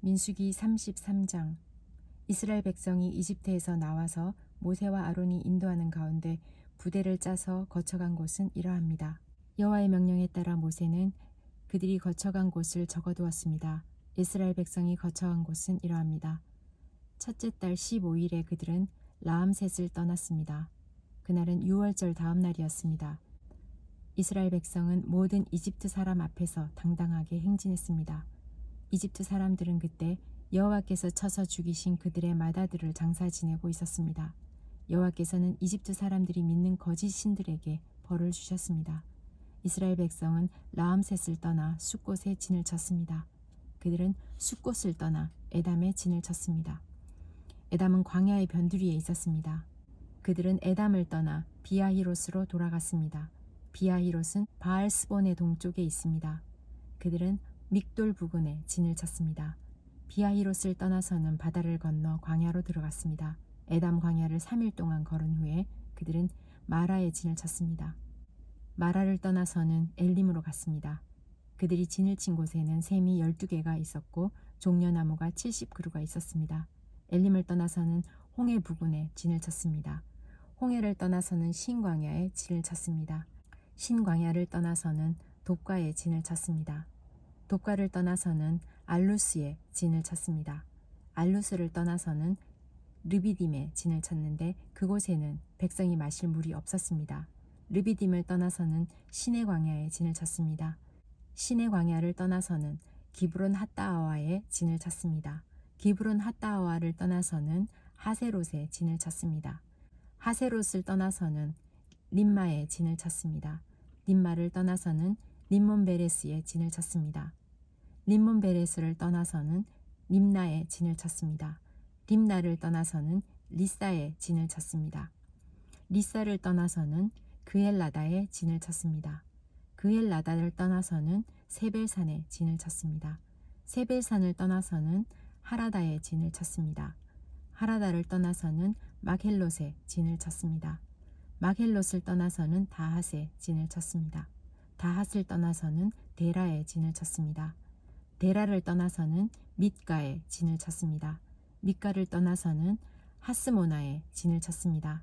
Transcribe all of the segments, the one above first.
민수기 33장. 이스라엘 백성이 이집트에서 나와서 모세와 아론이 인도하는 가운데 부대를 짜서 거쳐간 곳은 이러합니다. 여호와의 명령에 따라 모세는 그들이 거쳐간 곳을 적어두었습니다. 이스라엘 백성이 거쳐간 곳은 이러합니다. 첫째 달 15일에 그들은 라암셋을 떠났습니다. 그날은 6월절 다음 날이었습니다. 이스라엘 백성은 모든 이집트 사람 앞에서 당당하게 행진했습니다. 이집트 사람들은 그때 여호와께서 쳐서 죽이신 그들의 맏아들을 장사 지내고 있었습니다. 여호와께서는 이집트 사람들이 믿는 거짓 신들에게 벌을 주셨습니다. 이스라엘 백성은 라암셋을 떠나 숫곳에 진을 쳤습니다. 그들은 숫곳을 떠나 에담에 진을 쳤습니다. 에담은 광야의 변두리에 있었습니다. 그들은 에담을 떠나 비아히롯으로 돌아갔습니다. 비아히롯은 바알스본의 동쪽에 있습니다. 그들은 믹돌 부근에 진을 쳤습니다. 비아히롯을 떠나서는 바다를 건너 광야로 들어갔습니다. 에담 광야를 3일 동안 걸은 후에 그들은 마라에 진을 쳤습니다. 마라를 떠나서는 엘림으로 갔습니다. 그들이 진을 친 곳에는 샘이 12개가 있었고 종려나무가 70그루가 있었습니다. 엘림을 떠나서는 홍해 부근에 진을 쳤습니다. 홍해를 떠나서는 신광야에 진을 쳤습니다. 신광야를 떠나서는 돕가에 진을 쳤습니다. 돕가를 떠나서는 알루스에 진을 쳤습니다. 알루스를 떠나서는 르비딤에 진을 쳤는데 그곳에는 백성이 마실 물이 없었습니다. 르비딤을 떠나서는 시내 광야에 진을 쳤습니다. 시내 광야를 떠나서는 기브론 핫다아와에 진을 쳤습니다. 기브론 핫다아와를 떠나서는 하세롯에 진을 쳤습니다. 하세롯을 떠나서는 림마에 진을 쳤습니다. 림마를 떠나서는 림몬베레스에 진을 쳤습니다. 림몬베레스를 떠나서는 림나에 진을 쳤습니다. 림나를 떠나서는 리사에 진을 쳤습니다. 리사를 떠나서는 그엘라다에 진을 쳤습니다. 그엘라다를 떠나서는 세벨산에 진을 쳤습니다. 세벨산을 떠나서는 하라다에 진을 쳤습니다. 하라다를 떠나서는 막헬롯에 진을 쳤습니다. 막헬롯을 떠나서는 다핫에 진을 쳤습니다. 다핫을 떠나서는 데라에 진을 쳤습니다. 데라를 떠나서는 밑가에 진을 쳤습니다. 밑가를 떠나서는 하스모나에 진을 쳤습니다.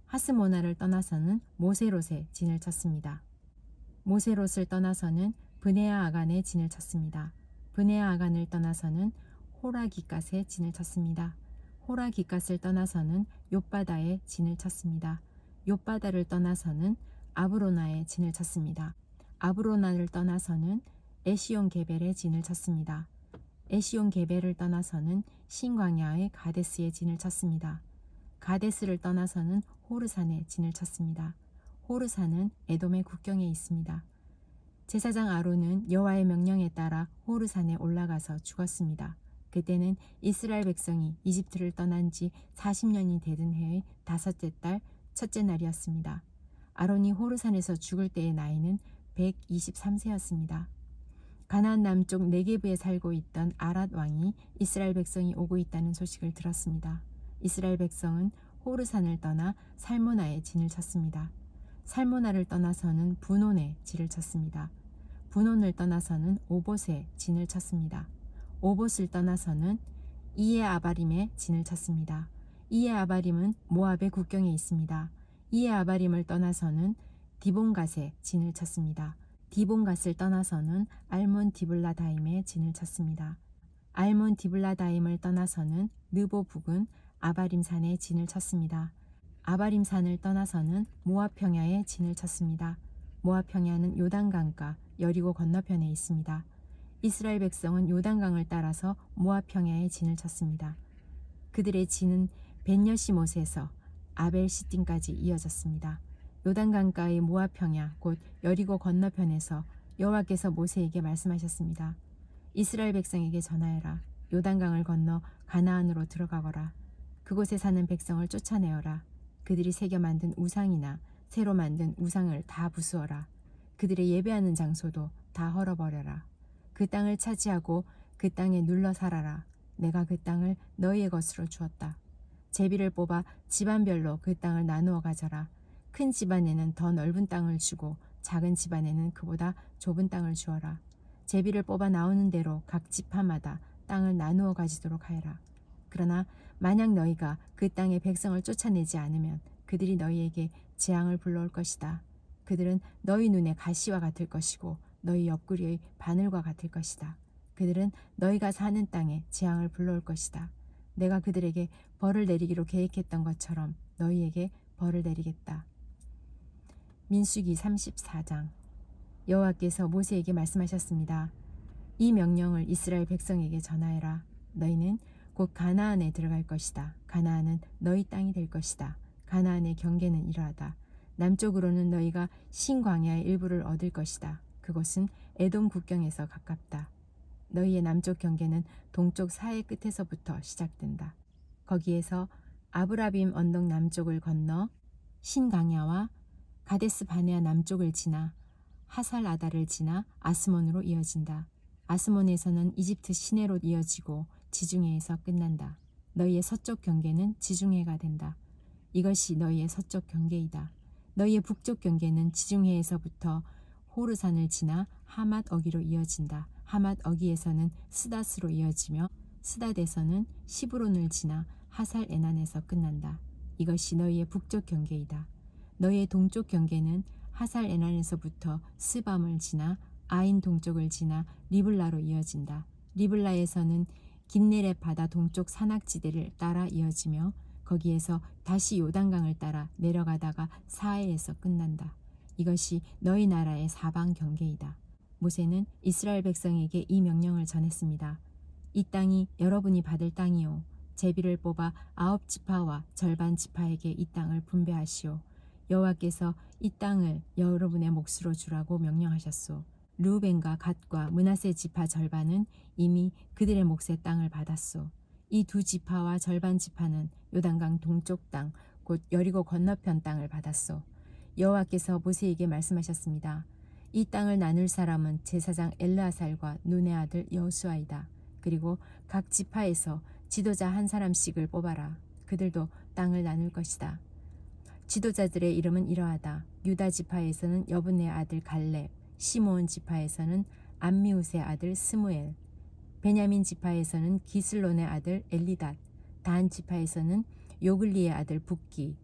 하스모나를 떠나서는 모세롯에 진을 쳤습니다. 모세롯을 떠나서는 브네아 아간에 진을 쳤습니다. 브네아 아간을 떠나서는 호라기갓에 진을 쳤습니다. 호라기갓을 떠나서는 욥바다에 진을 쳤습니다. 욥바다를 떠나서는 아브로나에 진을 쳤습니다. 아브로나를 떠나서는 에시온 게벨에 진을 쳤습니다. 에시온 게벨을 떠나서는 신광야의 가데스에 진을 쳤습니다. 가데스를 떠나서는 호르산에 진을 쳤습니다. 호르산은 에돔의 국경에 있습니다. 제사장 아론은 여호와의 명령에 따라 호르산에 올라가서 죽었습니다. 그때는 이스라엘 백성이 이집트를 떠난 지 40년이 되던 해의 5째 달 첫째 날이었습니다. 아론이 호르산에서 죽을 때의 나이는 123세였습니다. 가나안 남쪽 네게브에 살고 있던 아랏 왕이 이스라엘 백성이 오고 있다는 소식을 들었습니다. 이스라엘 백성은 호르산을 떠나 살모나에 진을 쳤습니다. 살모나를 떠나서는 분온에 진을 쳤습니다. 분온을 떠나서는 오봇에 진을 쳤습니다. 오봇을 떠나서는 이에 아바림에 진을 쳤습니다. 이에 아바림은 모압의 국경에 있습니다. 이에 아바림을 떠나서는 디본갓에 진을 쳤습니다. 디본갓을 떠나서는 알몬 디블라다임에 진을 쳤습니다. 알몬 디블라다임을 떠나서는 느보 북은 아바림산에 진을 쳤습니다. 아바림산을 떠나서는 모압 평야에 진을 쳤습니다. 모압 평야는 요단강가 여리고 건너편에 있습니다. 이스라엘 백성은 요단강을 따라서 모압 평야에 진을 쳤습니다. 그들의 진은 벤여시못에서 아벨시팀까지 이어졌습니다. 요단강가의 모압 평야 곧 여리고 건너편에서 여호와께서 모세에게 말씀하셨습니다. 이스라엘 백성에게 전하여라. 요단강을 건너 가나안으로 들어가거라. 그곳에 사는 백성을 쫓아내어라. 그들이 새겨 만든 우상이나 새로 만든 우상을 다 부수어라. 그들의 예배하는 장소도 다 헐어버려라. 그 땅을 차지하고 그 땅에 눌러 살아라. 내가 그 땅을 너희의 것으로 주었다. 제비를 뽑아 집안별로 그 땅을 나누어 가져라. 큰 집안에는 더 넓은 땅을 주고 작은 집안에는 그보다 좁은 땅을 주어라. 제비를 뽑아 나오는 대로 각 지파마다 땅을 나누어 가지도록 하여라. 그러나 만약 너희가 그 땅의 백성을 쫓아내지 않으면 그들이 너희에게 재앙을 불러올 것이다. 그들은 너희 눈에 가시와 같을 것이고 너희 옆구리의 바늘과 같을 것이다. 그들은 너희가 사는 땅에 재앙을 불러올 것이다. 내가 그들에게 벌을 내리기로 계획했던 것처럼 너희에게 벌을 내리겠다. 민수기 34장. 여호와께서 모세에게 말씀하셨습니다. 이 명령을 이스라엘 백성에게 전하여라. 너희는 곧 가나안에 들어갈 것이다. 가나안은 너희 땅이 될 것이다. 가나안의 경계는 이러하다. 남쪽으로는 너희가 신광야의 일부를 얻을 것이다. 그곳은 에돔 국경에서 가깝다. 너희의 남쪽 경계는 동쪽 사해 끝에서부터 시작된다. 거기에서 아브라빔 언덕 남쪽을 건너 신광야와 가데스 바네아 남쪽을 지나 하살 아다를 지나 아스몬으로 이어진다. 아스몬에서는 이집트 시내로 이어지고 지중해에서 끝난다. 너희의 서쪽 경계는 지중해가 된다. 이것이 너희의 서쪽 경계이다. 너희의 북쪽 경계는 지중해에서부터 호르산을 지나 하맛 어기로 이어진다. 하맛 어기에서는 스닷으로 이어지며 스닷에서는 시브론을 지나 하살 에난에서 끝난다. 이것이 너희의 북쪽 경계이다. 너희의 동쪽 경계는 하살 에난에서부터 스밤을 지나 아인 동쪽을 지나 리블라로 이어진다. 리블라에서는 긴네렛 바다 동쪽 산악지대를 따라 이어지며 거기에서 다시 요단강을 따라 내려가다가 사해에서 끝난다. 이것이 너희 나라의 사방 경계이다. 모세는 이스라엘 백성에게 이 명령을 전했습니다. 이 땅이 여러분이 받을 땅이요. 제비를 뽑아 9지파와 절반 지파에게 이 땅을 분배하시오. 여호와께서 이 땅을 여러분의 몫으로 주라고 명령하셨소. 르우벤과 갓과 므낫세 지파 절반은 이미 그들의 몫의 땅을 받았소. 이 두 지파와 절반 지파는 요단강 동쪽 땅, 곧 여리고 건너편 땅을 받았소. 여호와께서 모세에게 말씀하셨습니다. 이 땅을 나눌 사람은 제사장 엘르아살과 눈의 아들 여호수아이다. 그리고 각 지파에서 지도자 한 사람씩을 뽑아라. 그들도 땅을 나눌 것이다. 지도자들의 이름은 이러하다. 유다 지파에서는 여분의 아들 갈렙, 시므온 지파에서는 암미우스의 아들 스무엘, 베냐민 지파에서는 기슬론의 아들 엘리닷, 단 지파에서는 요글리의 아들 붓기,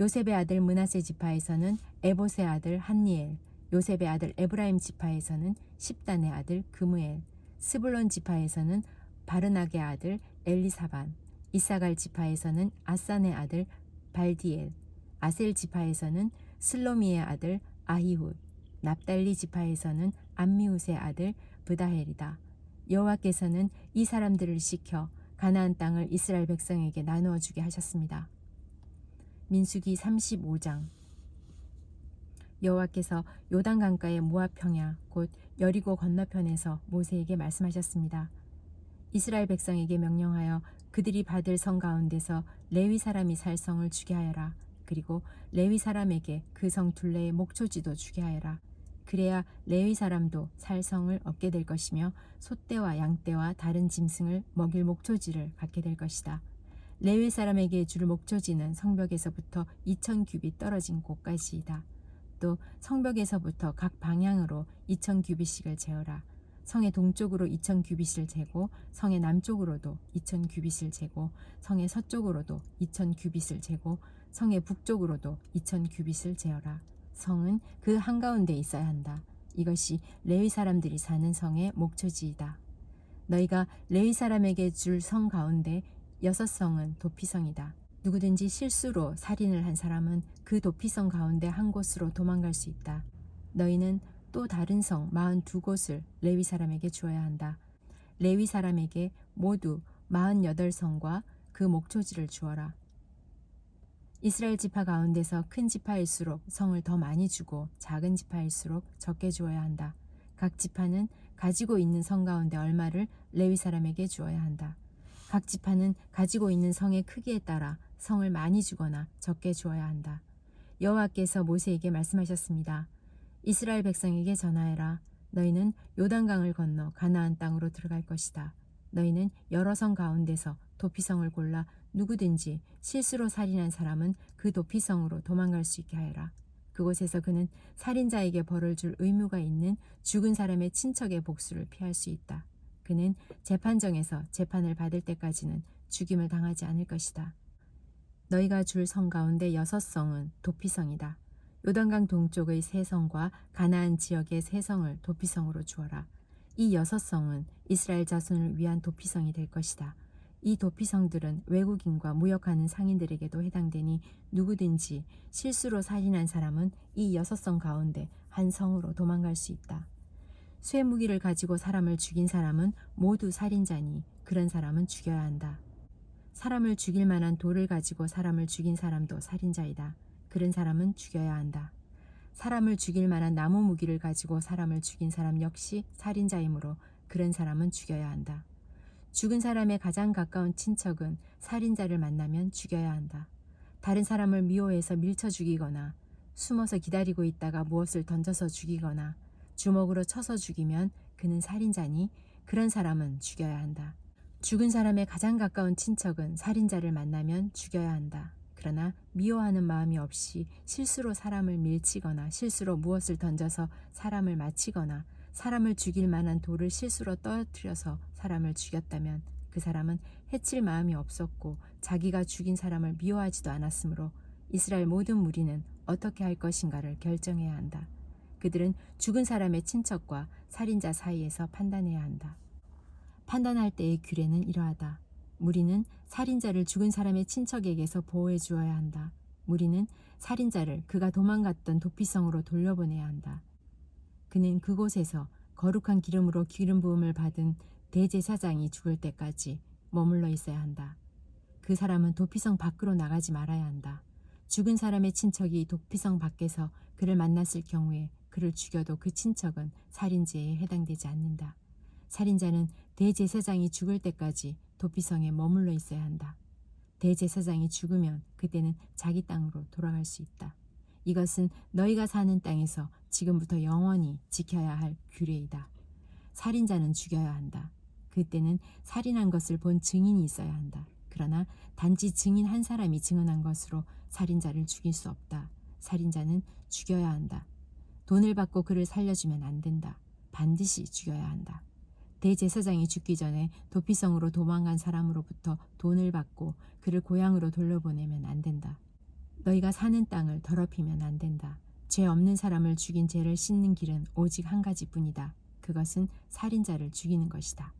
요셉의 아들 므낫세 지파에서는 에봇의 아들 한니엘, 요셉의 아들 에브라임 지파에서는 십단의 아들 그무엘, 스불론 지파에서는 바르낙의 아들 엘리사반, 이사갈 지파에서는 아산의 아들 발디엘, 아셀 지파에서는 슬로미의 아들 아히훗, 납달리 지파에서는 암미우스의 아들 브다헬이다. 여호와께서는 이 사람들을 시켜 가나안 땅을 이스라엘 백성에게 나누어 주게 하셨습니다. 민수기 35장. 여호와께서 요단 강가의 모압 평야 곧 여리고 건너편에서 모세에게 말씀하셨습니다. 이스라엘 백성에게 명령하여 그들이 받을 성 가운데서 레위 사람이 살 성을 주게 하여라. 그리고 레위 사람에게 그 성 둘레의 목초지도 주게 하여라. 그래야 레위 사람도 살 성을 얻게 될 것이며 소떼와 양떼와 다른 짐승을 먹일 목초지를 갖게 될 것이다. 레위 사람에게 줄 목초지는 성벽에서부터 2000규빗 떨어진 곳까지이다. 또 성벽에서부터 각 방향으로 2000규빗씩을 재어라. 성의 동쪽으로 2000규빗을 재고 성의 남쪽으로도 2000규빗을 재고 성의 서쪽으로도 2000규빗을 재고 성의 북쪽으로도 2000규빗을 재어라. 성은 그 한가운데 있어야 한다. 이것이 레위 사람들이 사는 성의 목초지이다. 너희가 레위 사람에게 줄 성 가운데 6성은 도피성이다. 누구든지 실수로 살인을 한 사람은 그 도피성 가운데 한 곳으로 도망갈 수 있다. 너희는 또 다른 성 42곳을 레위 사람에게 주어야 한다. 레위 사람에게 모두 48성과 그 목초지를 주어라. 이스라엘 지파 가운데서 큰 지파일수록 성을 더 많이 주고 작은 지파일수록 적게 주어야 한다. 각 지파는 가지고 있는 성 가운데 얼마를 레위 사람에게 주어야 한다. 각 지파는 가지고 있는 성의 크기에 따라 성을 많이 주거나 적게 주어야 한다. 여호와께서 모세에게 말씀하셨습니다. 이스라엘 백성에게 전하여라. 너희는 요단강을 건너 가나안 땅으로 들어갈 것이다. 너희는 여러 성 가운데서 도피성을 골라 누구든지 실수로 살인한 사람은 그 도피성으로 도망갈 수 있게 하여라. 그곳에서 그는 살인자에게 벌을 줄 의무가 있는 죽은 사람의 친척의 복수를 피할 수 있다. 그는 재판정에서 재판을 받을 때까지는 죽임을 당하지 않을 것이다. 너희가 줄 성 가운데 6성은 도피성이다. 요단강 동쪽의 3성과 가나안 지역의 3성을 도피성으로 주어라. 이 6성은 이스라엘 자손을 위한 도피성이 될 것이다. 이 도피성들은 외국인과 무역하는 상인들에게도 해당되니 누구든지 실수로 살인한 사람은 이 6성 가운데 한 성으로 도망갈 수 있다. 쇠무기를 가지고 사람을 죽인 사람은 모두 살인자니 그런 사람은 죽여야 한다. 사람을 죽일 만한 돌을 가지고 사람을 죽인 사람도 살인자이다. 그런 사람은 죽여야 한다. 사람을 죽일 만한 나무 무기를 가지고 사람을 죽인 사람 역시 살인자이므로 그런 사람은 죽여야 한다. 죽은 사람의 가장 가까운 친척은 살인자를 만나면 죽여야 한다. 다른 사람을 미워해서 밀쳐 죽이거나 숨어서 기다리고 있다가 무엇을 던져서 죽이거나 주먹으로 쳐서 죽이면 그는 살인자니 그런 사람은 죽여야 한다. 죽은 사람의 가장 가까운 친척은 살인자를 만나면 죽여야 한다. 그러나 미워하는 마음이 없이 실수로 사람을 밀치거나 실수로 무엇을 던져서 사람을 맞히거나 사람을 죽일 만한 돌을 실수로 떨어뜨려서 사람을 죽였다면 그 사람은 해칠 마음이 없었고 자기가 죽인 사람을 미워하지도 않았으므로 이스라엘 모든 무리는 어떻게 할 것인가를 결정해야 한다. 그들은 죽은 사람의 친척과 살인자 사이에서 판단해야 한다. 판단할 때의 규례는 이러하다. 무리는 살인자를 죽은 사람의 친척에게서 보호해 주어야 한다. 무리는 살인자를 그가 도망갔던 도피성으로 돌려보내야 한다. 그는 그곳에서 거룩한 기름으로 기름 부음을 받은 대제사장이 죽을 때까지 머물러 있어야 한다. 그 사람은 도피성 밖으로 나가지 말아야 한다. 죽은 사람의 친척이 도피성 밖에서 그를 만났을 경우에 그를 죽여도 그 친척은 살인죄에 해당되지 않는다. 살인자는 대제사장이 죽을 때까지 도피성에 머물러 있어야 한다. 대제사장이 죽으면 그때는 자기 땅으로 돌아갈 수 있다. 이것은 너희가 사는 땅에서 지금부터 영원히 지켜야 할 규례이다. 살인자는 죽여야 한다. 그때는 살인한 것을 본 증인이 있어야 한다. 그러나 단지 증인 한 사람이 증언한 것으로 살인자를 죽일 수 없다. 살인자는 죽여야 한다. 돈을 받고 그를 살려주면 안 된다. 반드시 죽여야 한다. 대제사장이 죽기 전에 도피성으로 도망간 사람으로부터 돈을 받고 그를 고향으로 돌려보내면 안 된다. 너희가 사는 땅을 더럽히면 안 된다. 죄 없는 사람을 죽인 죄를 씻는 길은 오직 한 가지뿐이다. 그것은 살인자를 죽이는 것이다.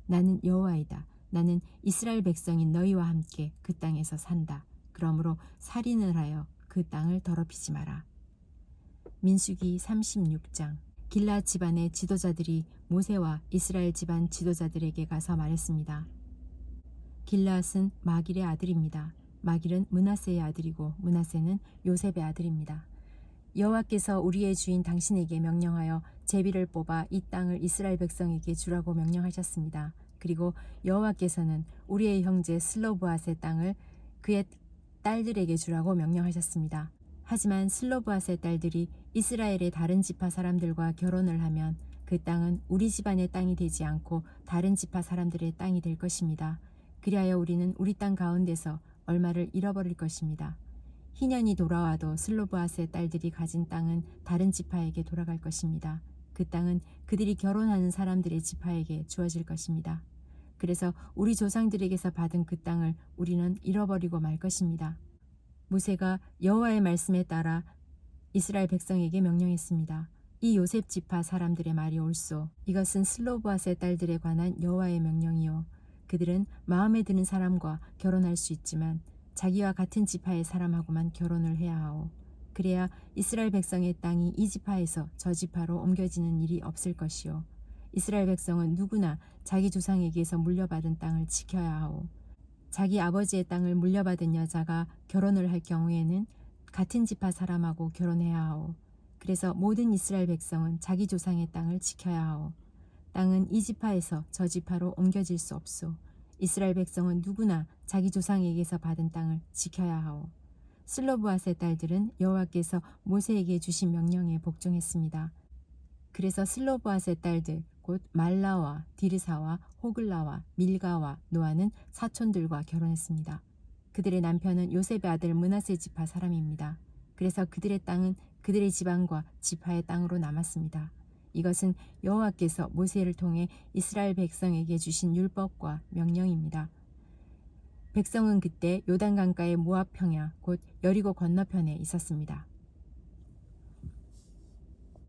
나는 여호와이다. 나는 이스라엘 백성인 너희와 함께 그 땅에서 산다. 그러므로 살인을 하여 그 땅을 더럽히지 마라. 민수기 36장. 길앗 집안의 지도자들이 모세와 이스라엘 집안 지도자들에게 가서 말했습니다. 길앗은 마길의 아들입니다. 마길은 므낫세의 아들이고 므낫세는 요셉의 아들입니다. 여호와께서 우리의 주인 당신에게 명령하여 제비를 뽑아 이 땅을 이스라엘 백성에게 주라고 명령하셨습니다. 그리고 여호와께서는 우리의 형제 슬로브앗의 땅을 그의 딸들에게 주라고 명령하셨습니다. 하지만 슬로브앗의 딸들이 이스라엘의 다른 지파 사람들과 결혼을 하면 그 땅은 우리 집안의 땅이 되지 않고 다른 지파 사람들의 땅이 될 것입니다. 그리하여 우리는 우리 땅 가운데서 얼마를 잃어버릴 것입니다. 희년이 돌아와도 슬로브앗의 딸들이 가진 땅은 다른 지파에게 돌아갈 것입니다. 그 땅은 그들이 결혼하는 사람들의 지파에게 주어질 것입니다. 그래서 우리 조상들에게서 받은 그 땅을 우리는 잃어버리고 말 것입니다. 모세가 여호와의 말씀에 따라 이스라엘 백성에게 명령했습니다. 이 요셉 지파 사람들의 말이 옳소. 이것은 슬로브앗의 딸들에 관한 여호와의 명령이요. 그들은 마음에 드는 사람과 결혼할 수 있지만 자기와 같은 지파의 사람하고만 결혼을 해야 하오. 그래야 이스라엘 백성의 땅이 이 지파에서 저 지파로 옮겨지는 일이 없을 것이요. 이스라엘 백성은 누구나 자기 조상에게서 물려받은 땅을 지켜야 하오. 자기 아버지의 땅을 물려받은 여자가 결혼을 할 경우에는 같은 지파 사람하고 결혼해야 하오. 그래서 모든 이스라엘 백성은 자기 조상의 땅을 지켜야 하오. 땅은 이 지파에서 저 지파로 옮겨질 수 없소. 이스라엘 백성은 누구나 자기 조상에게서 받은 땅을 지켜야 하오. 슬로브앗의 딸들은 여호와께서 모세에게 주신 명령에 복종했습니다. 그래서 슬로브앗의 딸들 곧 말라와 디르사와 호글라와 밀가와 노아는 사촌들과 결혼했습니다. 그들의 남편은 요셉의 아들 므낫세 지파 사람입니다. 그래서 그들의 땅은 그들의 지방과 지파의 땅으로 남았습니다. 이것은 여호와께서 모세를 통해 이스라엘 백성에게 주신 율법과 명령입니다. 백성은 그때 요단강가의 모압 평야 곧 여리고 건너편에 있었습니다.